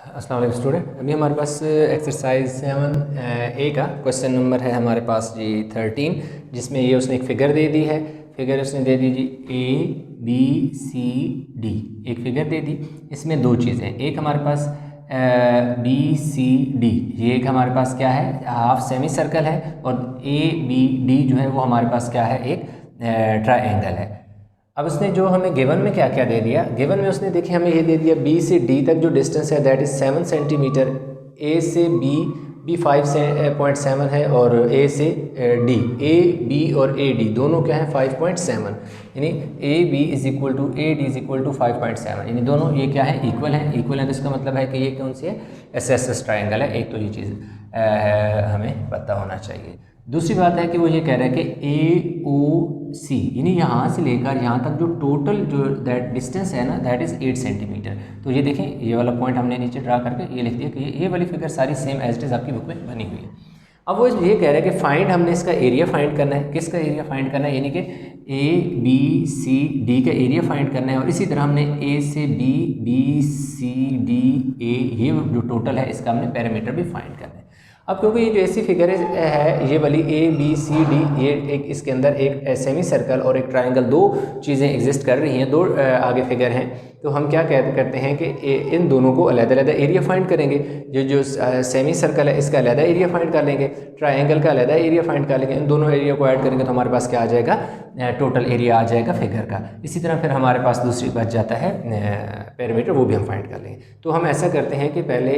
अस्सलाम वालेकुम स्टूडेंट। अभी हमारे पास एक्सरसाइज 7A का क्वेश्चन नंबर है हमारे पास जी 13, जिसमें ये उसने एक फ़िगर दे दी है। फिगर उसने दे दी जी ABCD, एक फ़िगर दे दी। इसमें दो चीज़ें, एक हमारे पास BCD, ये एक हमारे पास क्या है, हाफ सेमी सर्कल है, और ABD जो है वो हमारे पास क्या है, एक ट्रायंगल है। अब उसने जो हमें गिवन में क्या क्या दे दिया, गिवन में उसने देखिए हमें ये दे दिया बी से डी तक जो डिस्टेंस है दैट इज़ 7 सेंटीमीटर, ए से बी 5.7 है, और ए से डी, ए बी और ए डी दोनों क्या है 5.7, यानी A B is equal to A D is equal to 5.7, यानी दोनों ये क्या है, इक्वल है। इक्वल है तो इसका मतलब है कि ये कौन सी है, एस ट्रायंगल है। एक तो ये चीज़ हमें पता होना चाहिए। दूसरी बात है कि वो ये कह रहा है कि ए ओ सी, यानी यहाँ से लेकर यहाँ तक जो टोटल जो दैट डिस्टेंस है ना, दैट इज़ 8 सेंटीमीटर। तो ये देखें, ये वाला पॉइंट हमने नीचे ड्रा करके ये लिख दिया कि ये वाली फिगर सारी सेम एज इट इज़ आपकी बुक में बनी हुई है। अब वो ये कह रहा है कि फाइंड, हमने इसका एरिया फाइंड करना है। किसका एरिया फाइंड करना है, यानी कि ए बी सी डी का एरिया फाइंड करना है, और इसी तरह हमने ए से B, B C D A, ये जो टोटल है इसका हमने पैरामीटर भी फाइंड करना है। अब क्योंकि ये जो ऐसी फिगर है ये वाली ए बी सी डी, ये एक इसके अंदर एक सेमी सर्कल और एक ट्रायंगल, दो चीज़ें एग्जिस्ट कर रही हैं, दो आगे फिगर हैं, तो हम क्या करते हैं कि इन दोनों को अलग-अलग एरिया फाइंड करेंगे। जो सेमी सर्कल है इसका अलग एरिया फाइंड कर लेंगे, ट्रायंगल का अलग एरिया फाइंड कर लेंगे, इन दोनों एरिया को ऐड करेंगे तो हमारे पास क्या आ जाएगा, टोटल एरिया आ जाएगा फिगर का। इसी तरह फिर हमारे पास दूसरी बच जाता है पैरामीटर, वो भी हम फाइंड कर लेंगे। तो हम ऐसा करते हैं कि पहले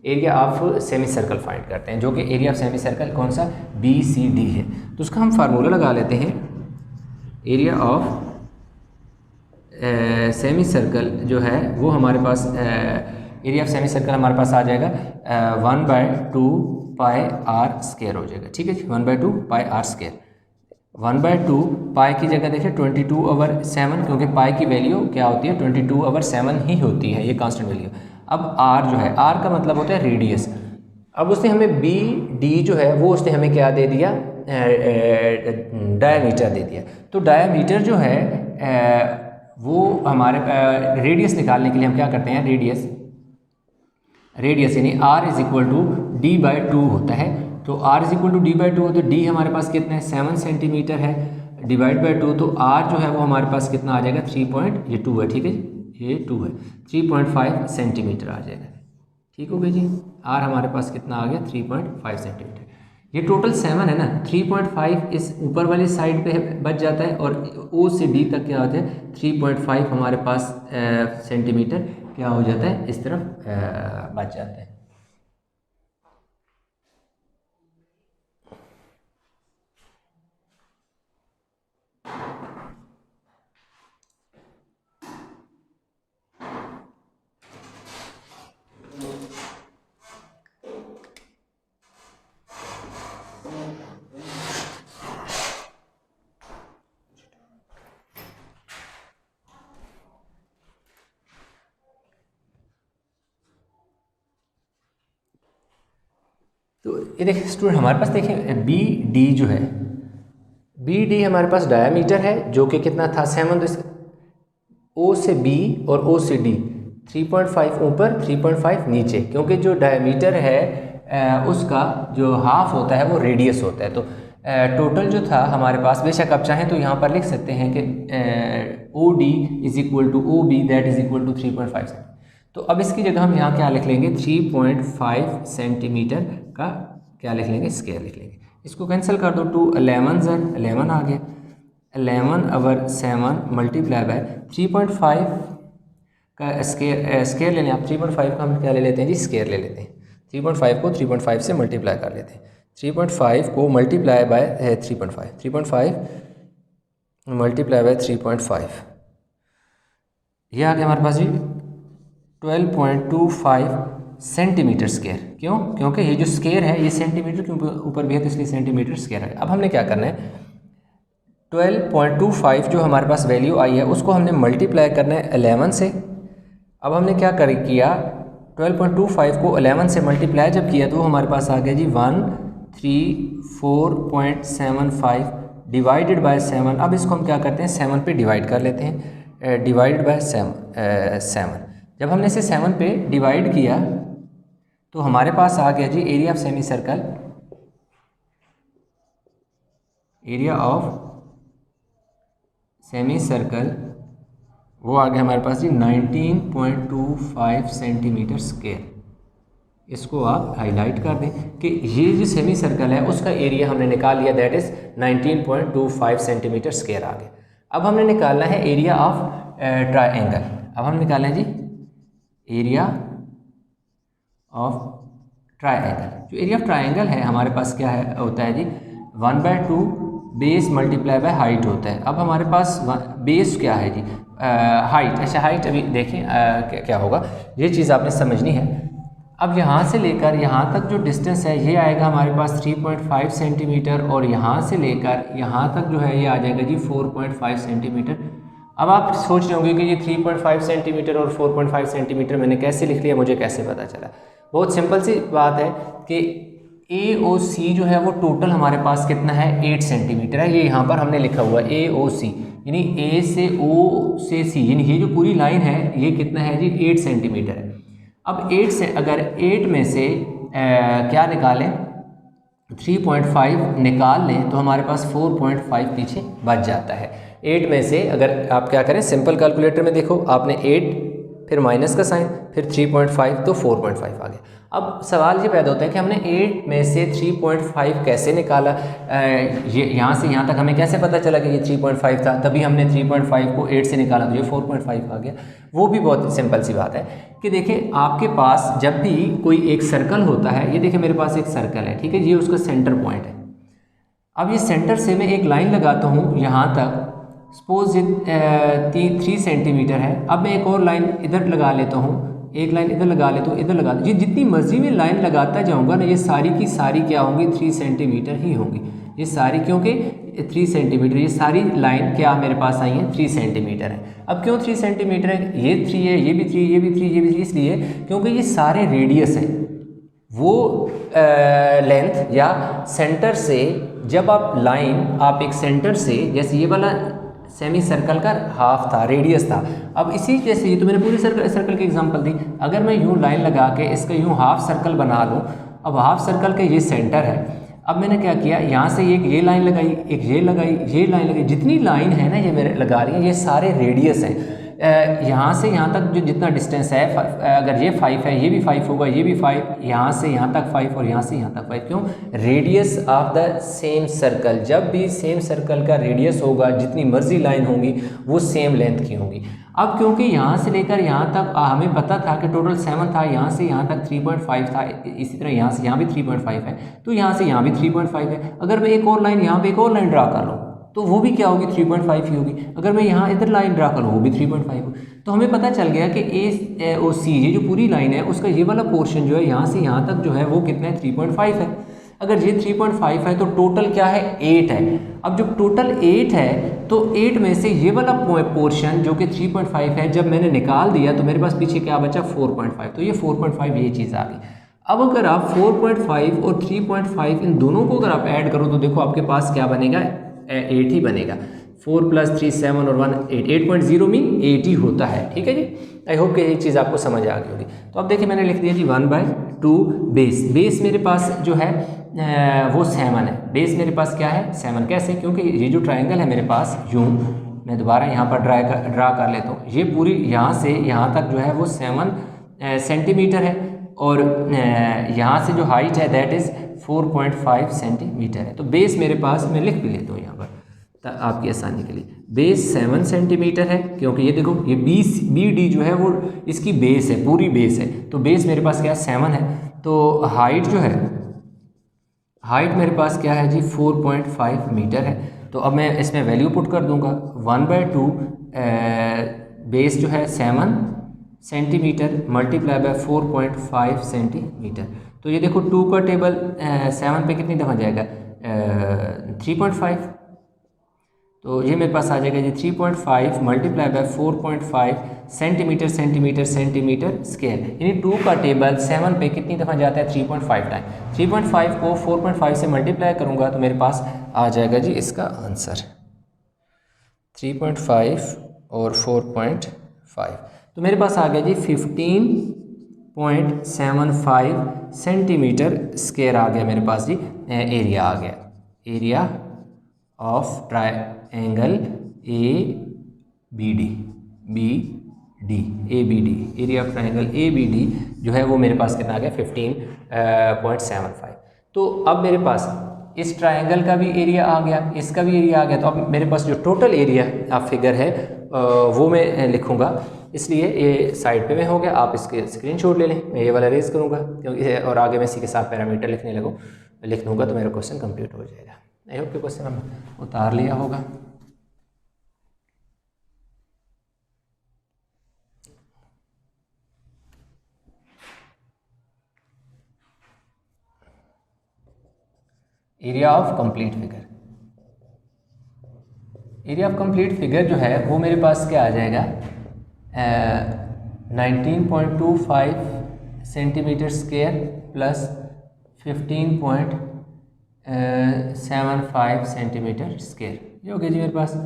area of semi circle find करते हैं, जो कि एरिया ऑफ सेमी सर्कल कौन सा, BCD है। तो उसका हम फार्मूला लगा लेते हैं। एरिया ऑफ सेमी सर्कल जो है वो हमारे पास, एरिया ऑफ सेमी सर्कल हमारे पास आ जाएगा 1/2 पाई आर स्क्वायर हो जाएगा। ठीक है जी, 1/2 पाई आर स्क्वायर। 1/2 पाई की जगह देखिए 22/7, क्योंकि पाई की वैल्यू क्या होती है, 22/7 ही होती है, ये कांस्टेंट वैल्यू। अब आर जो है, आर का मतलब होता है रेडियस। अब उसने हमें बी डी जो है वो उसने हमें क्या दे दिया, डायमीटर दे दिया। तो डायमीटर जो है वो हमारे रेडियस निकालने के लिए हम क्या करते हैं, रेडियस यानी r is equal to d/2 होता है। तो r is equal to d/2 हो तो d हमारे पास कितना है, 7 सेंटीमीटर है, डिवाइड बाई 2, तो r जो है वो हमारे पास कितना आ जाएगा, 3.2 है। ठीक है, ये 2 है, 3.5 सेंटीमीटर आ जाएगा। ठीक हो गया जी, r हमारे पास कितना आ गया, 3.5 सेंटीमीटर। ये टोटल 7 है ना, 3.5 इस ऊपर वाली साइड पे बच जाता है, और O से D तक क्या होता है, 3.5 हमारे पास सेंटीमीटर क्या हो जाता है, इस तरफ बच जाता है। तो ये देखिए स्टूडेंट, हमारे पास देखिए बी डी जो है, बी डी हमारे पास डायमीटर है जो कि कितना था, 7। तो ओ से बी और ओ से डी 3.5 ऊपर 3.5 नीचे, क्योंकि जो डायमीटर है उसका जो हाफ होता है वो रेडियस होता है। तो टोटल जो था हमारे पास, बेशक आप चाहें तो यहाँ पर लिख सकते हैं कि O D is equal to O B that is equal to 3.5 centimetre. तो अब इसकी जगह हम यहाँ क्या लिख लेंगे, 3.5 सेंटीमीटर का क्या लिख लेंगे, स्क्वायर लिख लेंगे। इसको कैंसिल कर दो, 2 11 11 आ गया, 11/7 मल्टीप्लाई बाय 3.5 का स्क्वायर ले लें आप। 3.5 का हम क्या ले लेते हैं जी, स्क्वायर ले लेते हैं। 3.5 को 3.5 से मल्टीप्लाई कर लेते हैं। 3.5 को मल्टीप्लाई बाय 3.5 मल्टीप्लाई बाय 3.5, यह आ गया हमारे पास जी 12.25 सेंटीमीटर स्क्वायर। क्यों, क्योंकि ये जो स्क्वायर है ये सेंटीमीटर के ऊपर भी है, तो इसलिए सेंटीमीटर स्क्वायर है। अब हमने क्या करना है, 12.25 जो हमारे पास वैल्यू आई है उसको हमने मल्टीप्लाई करना है 11 से। अब हमने क्या किया, 12.25 को 11 से मल्टीप्लाई जब किया तो हमारे पास आ गया जी 134.75 डिवाइडेड बाय 7। अब इसको हम क्या करते हैं, 7 पे डिवाइड कर लेते हैं, डिवाइडेड बाय 7। जब हमने इसे 7 पे डिवाइड किया तो हमारे पास आ गया जी area of semi circle, area of semi circle वो आ गया हमारे पास जी 19.25 सेंटीमीटर स्क्वायर। इसको आप हाईलाइट कर दें कि ये जो सेमी सर्कल है उसका एरिया हमने निकाल लिया, दैट इज़ 19.25 सेंटीमीटर स्क्वायर आ गया। अब हमने निकालना है एरिया ऑफ ट्रायंगल। अब हम निकालें जी एरिया ऑफ ट्रायंगल। जो एरिया ऑफ ट्रायंगल है हमारे पास क्या है होता है जी 1/2 बेस मल्टीप्लाई बाय हाइट होता है। अब हमारे पास बेस क्या है जी हाइट। अच्छा हाइट अभी देखें क्या होगा, ये चीज़ आपने समझनी है। अब यहाँ से लेकर यहाँ तक जो डिस्टेंस है ये आएगा हमारे पास 3.5 सेंटीमीटर और यहाँ से लेकर यहाँ तक जो है ये आ जाएगा जी 4.5 सेंटीमीटर। अब आप सोच रहे होंगे कि ये 3.5 सेंटीमीटर और 4.5 सेंटीमीटर मैंने कैसे लिख लिया, मुझे कैसे पता चला। बहुत सिंपल सी बात है कि ए ओ सी जो है वो टोटल हमारे पास कितना है 8 सेंटीमीटर है। ये यहाँ पर हमने लिखा हुआ ए ओ सी, यानी ए से ओ से सी, यानी ये जो पूरी लाइन है ये कितना है जी 8 सेंटीमीटर है। अब 8 से अगर 8 में से क्या निकालें 3.5 निकाल लें तो हमारे पास 4.5 पीछे बच जाता है। 8 में से अगर आप क्या करें सिंपल कैलकुलेटर में देखो, आपने 8 फिर माइनस का साइन फिर 3.5 तो 4.5 आ गया। अब सवाल ये पैदा होता है कि हमने 8 में से 3.5 कैसे निकाला, ये यहाँ से यहाँ तक हमें कैसे पता चला कि ये 3.5 था, तभी हमने 3.5 को 8 से निकाला तो ये 4.5 आ गया। वो भी बहुत सिंपल सी बात है कि देखिए आपके पास जब भी कोई एक सर्कल होता है, ये देखिए मेरे पास एक सर्कल है, ठीक है, ये उसका सेंटर पॉइंट है। अब ये सेंटर से मैं एक लाइन लगाता हूँ यहाँ तक, सपोज ये 3 सेंटीमीटर है। अब मैं एक और लाइन इधर लगा लेता हूँ, एक लाइन इधर लगा लेता हूँ, इधर लगा ये जितनी मर्जी में लाइन लगाता जाऊँगा ना ये सारी की सारी क्या होंगी 3 सेंटीमीटर ही होंगी। ये सारी क्योंकि 3 सेंटीमीटर, ये सारी लाइन क्या मेरे पास आई है 3 सेंटीमीटर है। अब क्यों 3 सेंटीमीटर है, ये 3 है, ये भी 3, ये भी 3, ये भी 3, इसलिए क्योंकि ये सारे रेडियस हैं। वो लेंथ या सेंटर से जब आप लाइन आप एक सेंटर से, जैसे ये वाला सेमी सर्कल का हाफ था, रेडियस था। अब इसी जैसे ये तो मैंने पूरी सर्कल की एग्जांपल दी, अगर मैं यूँ लाइन लगा के इसका यूँ हाफ सर्कल बना लूँ, अब हाफ सर्कल का ये सेंटर है। अब मैंने क्या किया, यहाँ से एक ये लाइन लगाई, एक ये लगाई, ये लाइन लगाई, जितनी लाइन है ना ये मेरे लगा रही है ये सारे रेडियस हैं। यहाँ से यहाँ तक जो जितना डिस्टेंस है, अगर ये 5 है ये भी 5 होगा, ये भी 5, यहाँ से यहाँ तक 5 और यहाँ से यहाँ तक 5। क्यों, radius of the same circle, जब भी सेम सर्कल का रेडियस होगा जितनी मर्जी लाइन होंगी वो सेम लेंथ की होंगी। अब क्योंकि यहाँ से लेकर यहाँ तक हमें पता था कि टोटल 7 था, यहाँ से यहाँ तक 3.5 था, इसी तरह यहाँ से यहाँ भी 3.5 है, तो यहाँ से यहाँ भी 3.5 है। अगर मैं एक और लाइन यहाँ पे एक और लाइन ड्रा कर लूँ तो वो भी क्या होगी 3.5 ही होगी। अगर मैं यहाँ इधर लाइन ड्रा करूँ वो भी 3.5 हो। तो हमें पता चल गया कि ए ओ सी ये जो पूरी लाइन है उसका ये वाला पोर्शन जो है यहाँ से यहाँ तक जो है वो कितना है 3.5 है। अगर ये 3.5 है तो टोटल क्या है 8 है। अब जब टोटल 8 है तो 8 में से ये वाला पोर्शन जो कि 3.5 है जब मैंने निकाल दिया तो मेरे पास पीछे क्या बचा 4.5, तो ये 4.5 ये चीज़ आ गई। अब अगर आप 4.5 और 3.5 इन दोनों को अगर आप ऐड करो तो देखो आपके पास क्या बनेगा 8 ही बनेगा। 4 + 3 7 और 1 8, 8.0 मीन 8 ही होता है। ठीक है जी, आई होप कि ये चीज़ आपको समझ आ गई होगी। तो अब देखिए मैंने लिख दिया जी 1/2 बेस। बेस मेरे पास जो है वो 7 है। बेस मेरे पास क्या है 7। कैसे, क्योंकि ये जो ट्रायंगल है मेरे पास यूँ, मैं दोबारा यहाँ पर ड्रा कर लेता हूँ, ये पूरी यहाँ से यहाँ तक जो है वो 7 सेंटीमीटर है और यहाँ से जो हाइट है दैट इज़ 4.5 सेंटीमीटर है। तो बेस मेरे पास, मैं लिख भी लेता हूँ यहाँ पर आपकी आसानी के लिए, बेस 7 सेंटीमीटर है, क्योंकि ये देखो ये बी डी जो है वो इसकी बेस है, पूरी बेस है। तो बेस मेरे पास क्या है 7 है। तो हाइट जो है, हाइट मेरे पास क्या है जी 4.5 मीटर है। तो अब मैं इसमें वैल्यू पुट कर दूंगा 1/2 बेस जो है 7 सेंटीमीटर मल्टीप्लाई बाय 4.5 सेंटीमीटर। तो ये देखो 2 का टेबल 7 पे कितनी दफ़ा जाएगा 3.5। तो ये मेरे पास आ जाएगा जी 3.5 multiply by 4.5 centimetre centimetre centimetre square, यानी 2 का टेबल 7 पे कितनी दफ़ा जाता है 3.5 टाइम। 3.5 को 4.5 से मल्टीप्लाई करूँगा तो मेरे पास आ जाएगा जी इसका आंसर 3.5 और 4.5। तो मेरे पास आ गया जी 15.75 सेंटीमीटर स्क्वायर आ गया मेरे पास जी, एरिया आ गया, area of triangle ABD, area of triangle ABD जो है वो मेरे पास कितना आ गया 15.75। तो अब मेरे पास इस ट्रायंगल का भी एरिया आ गया, इसका भी एरिया आ गया। तो अब मेरे पास जो टोटल एरिया आप फिगर है वो मैं लिखूंगा, इसलिए ये साइड पे में हो गया। आप इसके स्क्रीनशॉट ले लें, मैं ये वाला रेज करूंगा क्योंकि और आगे मैं इसी के साथ पैरामीटर लिख दूंगा तो मेरा क्वेश्चन कंप्लीट हो जाएगा। आई होप कि क्वेश्चन हम उतार लिया होगा। Area of complete figure, area of complete figure जो है वो मेरे पास क्या आ जाएगा 19.25 centimetre square plus 15.75 centimetre square, ये हो गया जी मेरे पास।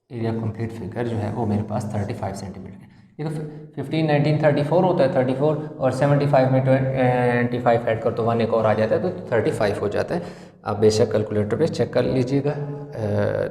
एरिया कंप्लीट फिगर जो है वो मेरे पास 35 सेंटीमीटर है। ये तो 15, 19, 34 होता है, 34 और 75 में 25 ऐड कर तो 1 एक और आ जाता है तो 35 हो जाता है। आप बेशक कैलकुलेटर पे चेक कर लीजिएगा।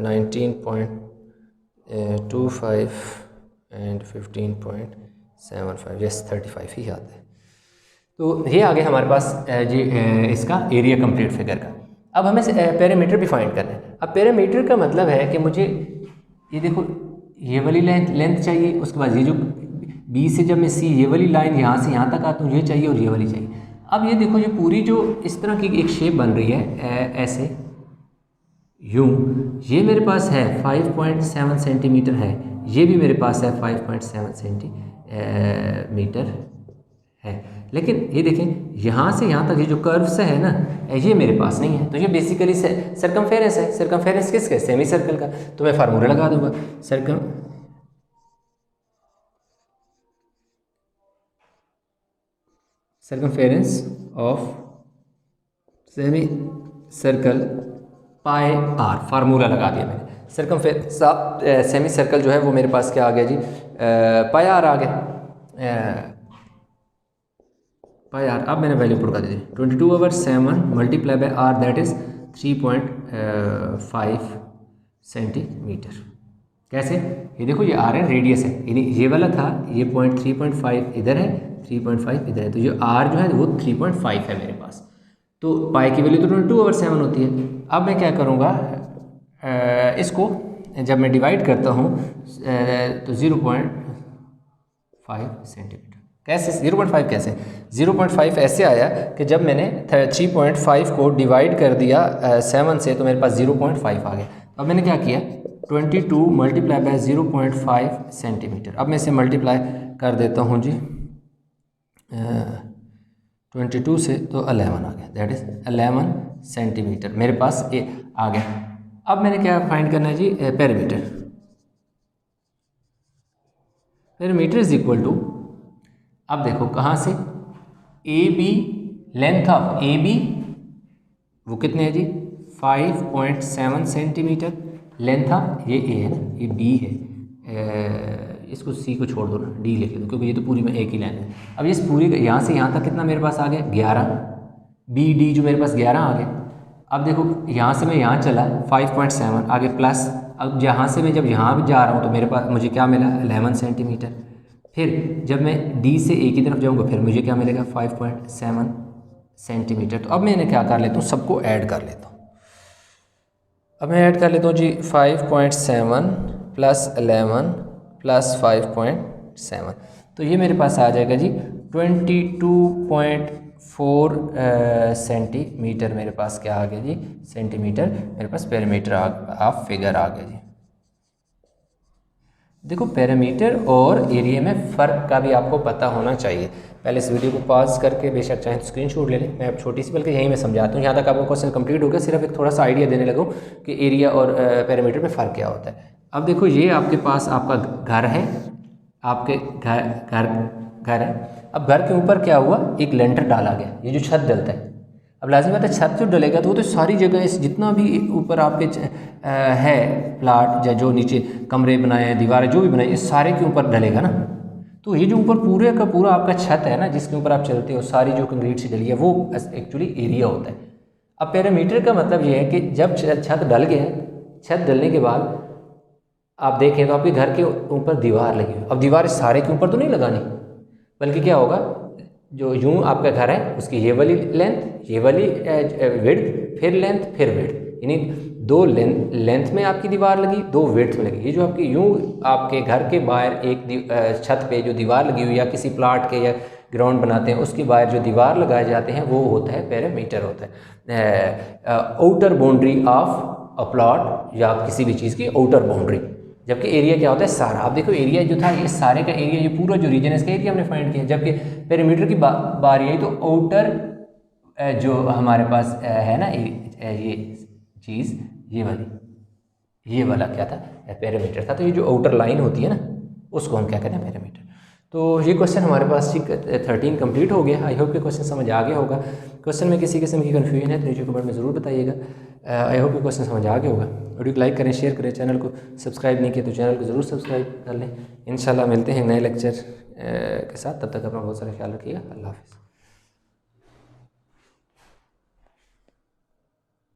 19.25 एंड 15.75, यस 35 ही आता है। तो ये आ गया हमारे पास जी इसका एरिया कंप्लीट फिगर का। अब हमें पैरामीटर भी फाइंड करना है। अब पैरामीटर का मतलब है कि मुझे ये देखो ये वाली लेंथ चाहिए, उसके बाद ये जो बी से जब मैं सी ये वाली लाइन यहाँ से यहाँ तक आता हूँ ये चाहिए और ये वाली चाहिए। अब ये देखो ये पूरी जो इस तरह की एक शेप बन रही है ऐसे यूँ, ये मेरे पास है 5.7 सेंटीमीटर है, ये भी मेरे पास है 5.7 सेंटीमीटर है। लेकिन ये देखें यहाँ से यहाँ तक ये जो कर्व से है ना ये मेरे पास नहीं है, तो ये बेसिकली सर्कमफेरेंस है। सर्कमफेरेंस किसका? सेमी सर्कल का। तो मैं फार्मूला लगा दूंगा, circumference of semi circle pi r, formula लगा दिया मैंने। सर्कमफेरेंस ऑफ सेमी सर्कल जो है वो मेरे पास क्या आ गया जी पाई आर आ गया, पाई आर। अब मैंने वैल्यू पुट कर दी 22/7 multiply by r, that is 3.5 centimetre. कैसे? ये देखो ये आर है, रेडियस है, यानी ये वाला था, ये 3.5 इधर है, 3.5 इधर है, तो ये आर जो है वो 3.5 है मेरे पास। तो पाई की वैल्यू तो 22/7 होती है। अब मैं क्या करूँगा इसको जब मैं डिवाइड करता हूँ तो 0.5 सेंटीमीटर। कैसे 0.5 कैसे? 0.5 ऐसे आया कि जब मैंने 3.5 को डिवाइड कर दिया 7 से तो मेरे पास 0.5 आ गया। अब मैंने क्या किया 22 मल्टीप्लाई बाय 0.5 सेंटीमीटर। अब मैं इसे मल्टीप्लाई कर देता हूँ जी 22 से तो 11 आ गया, दैट इज़ 11 सेंटीमीटर मेरे पास ये आ गया। अब मैंने क्या फाइंड करना है जी parameter. Parameter is equal to, अब देखो कहाँ से A B, length of A B वो कितने है जी 5.7 सेंटीमीटर। लेंथ ऑफ ये ए है ना, ये बी है, इसको सी को छोड़ दो ना, डी लिख दो क्योंकि ये तो पूरी में एक ही लाइन है। अब इस पूरी यहाँ से यहाँ तक कितना मेरे पास आ गया 11, बी डी जो मेरे पास 11 आ गया। अब देखो यहाँ से मैं यहाँ चला 5.7 आगे प्लस, अब यहाँ से मैं जब यहाँ भी जा रहा हूँ तो मेरे पास मुझे क्या मिला 11 सेंटीमीटर। फिर जब मैं डी से ए की तरफ जाऊँगा फिर मुझे क्या मिलेगा 5.7 सेंटीमीटर। तो अब मैंने क्या कर लेता हूँ सबको ऐड कर लेता हूँ। अब मैं ऐड कर लेता हूँ जी 5.7 प्लस 11 प्लस 5.7, तो ये मेरे पास आ जाएगा जी 22.4 सेंटीमीटर मेरे पास क्या आ गया जी सेंटीमीटर मेरे पास पैरामीटर ऑफ फिगर आ गया जी। देखो पैरामीटर और एरिया में फ़र्क का भी आपको पता होना चाहिए। पहले इस वीडियो को पॉज करके बेशक चाहे स्क्रीनशॉट ले लें, मैं अब छोटी सी बल्कि यहीं मैं समझाता हूँ, यहाँ तक आपको क्वेश्चन कंप्लीट हो गया। सिर्फ एक थोड़ा सा आइडिया देने लगूँ कि एरिया और पैरामीटर में फ़र्क क्या होता है। अब देखो ये आपके पास आपका घर है, आपके घर है, अब घर के ऊपर क्या हुआ, एक लेंटर डाला गया, ये जो छत डलता है। अब लाजिम बात है छत जो डलेगा तो वो तो सारी जगह इस जितना भी ऊपर आपके है प्लाट या जो नीचे कमरे बनाए हैं, दीवारें जो भी बनाई, इस सारे के ऊपर डलेगा ना। तो ये जो ऊपर पूरे का पूरा आपका छत है ना, जिसके ऊपर आप चलते हो, सारी जो कंक्रीट से डली है, वो एक्चुअली एरिया होता है। अब पेरीमीटर का मतलब ये है कि जब छत डल गया, छत डलने के बाद आप देखें तो आपके घर के ऊपर दीवार लगी हुई। अब दीवार सारे के ऊपर तो नहीं लगानी, बल्कि क्या होगा, जो यूँ आपका घर है उसकी ये वाली लेंथ, ये वाली विड्थ, फिर लेंथ, फिर विड्थ, यानी 2 लेंथ में आपकी दीवार लगी, 2 विड्थ में लगी। ये जो आपकी यूँ आपके घर के बाहर एक छत पे जो दीवार लगी हुई, या किसी प्लाट के या ग्राउंड बनाते हैं उसकी बाहर जो दीवार लगाए जाते हैं, वो होता है पेरीमीटर, होता है outer boundary of a plot या किसी भी चीज़ की आउटर बाउंड्री। जबकि एरिया क्या होता है, सारा। आप देखो एरिया जो था, ये सारे का एरिया, ये पूरा जो रीजन है इसका एरिया हमने फाइंड किया। जबकि पेरीमीटर की बारी आई तो आउटर जो हमारे पास है ना ये चीज़, ये वाला क्या था, पेरीमीटर था। तो ये जो आउटर लाइन होती है ना, उसको हम क्या कहते हैं, पेरीमीटर। तो ये क्वेश्चन हमारे पास 13 कंप्लीट हो गया। आई होप कि क्वेश्चन समझ आ गया होगा। क्वेश्चन में किसी किस्म की कन्फ्यूजन है तो नीचे कमेंट में ज़रूर बताइएगा। आई होप कि क्वेश्चन समझ आ गया होगा। वीडियो को लाइक करें, शेयर करें, चैनल को सब्सक्राइब नहीं किया तो चैनल को ज़रूर सब्सक्राइब कर लें। इंशाल्लाह मिलते हैं नए लेक्चर के साथ, तब तक अपना बहुत सारा ख्याल रखिएगा। अल्लाह हाफ़िज़।